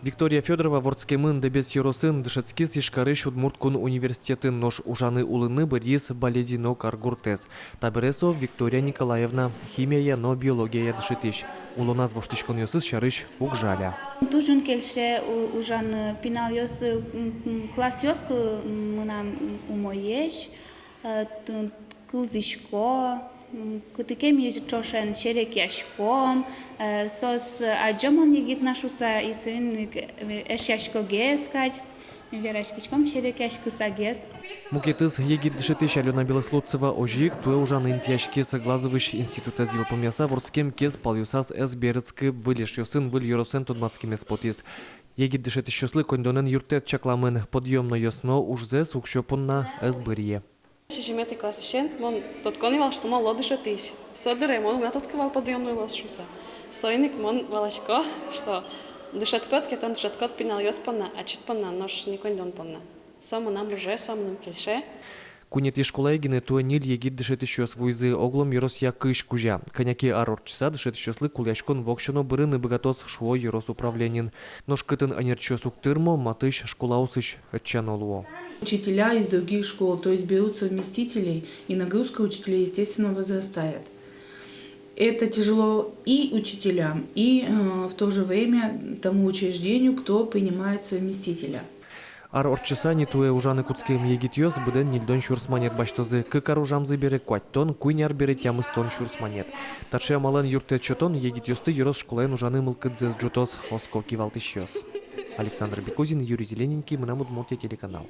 Виктория Федорова вордскемын дебес еросын дышецкис ишкарыш удмурткун университетін нош ужаны улыны бірдес болезино каргуртез. Табересов Виктория Николаевна химия, но биология дышетиш. Улоназ воштышкон йосыз шарыш угжаля. Тужун келше ужан пинал йос класс йоску мынам умоеш, кылзишко, Кутикем есть чошен черекяшком, сос аджомон егит нашуса и свин эшяшко гескать, верашкичком черекяшку сагес. Мукетыз егит дышетыш Алена Белослудцева ожик, туе ужаны интияшки соглазывыш института зилпомяса вордскем кез палюсас эс берецкы вылеш йосын выл йоросен тодмацким эспотис. Егит дышетыш йослы кондонен юртет чакламын подъемно йосно ужзе сукшопонна эс бырье. Шишимете класишен, мон подконивал, что мол лодыша тиш. Содере, мон гнат открывал подъемную лошуса. Сойник мон валашко, что дышаткот, кетон дышаткот пинал йос понна, а чит понна, нож никонь дон понна. Само нам уже, само нам кельше. Кунет ешколайгины туанил егит дышетыш йос вуйзы оглом йорос якыш кужа. Коняки арорчса дышетыш йослы куляшкон вокшоно бырыны богатос шуо йорос управленин. Нож кытын анерчо суктырмо матыш школаусыш отчанолуо. Учителя из других школ, то есть берут совместителей, и нагрузка учителей, естественно, возрастает. Это тяжело и учителям, и в то же время тому учреждению, кто принимает совместителя. Арорчса не туе ужаны куцкем егит йос быден нильдон шурсманет баштозы кыкар ужамзы бере куаттон куйняр бере тямыстон шурсманет. Тарше малан юртет чотон егит йосты йорос школаен ужаны мылкыдзез джутос хоско кивалтыш йос. Александр Бекузин, Юрий Зелененький, Мнамуд Мулти, телеканал.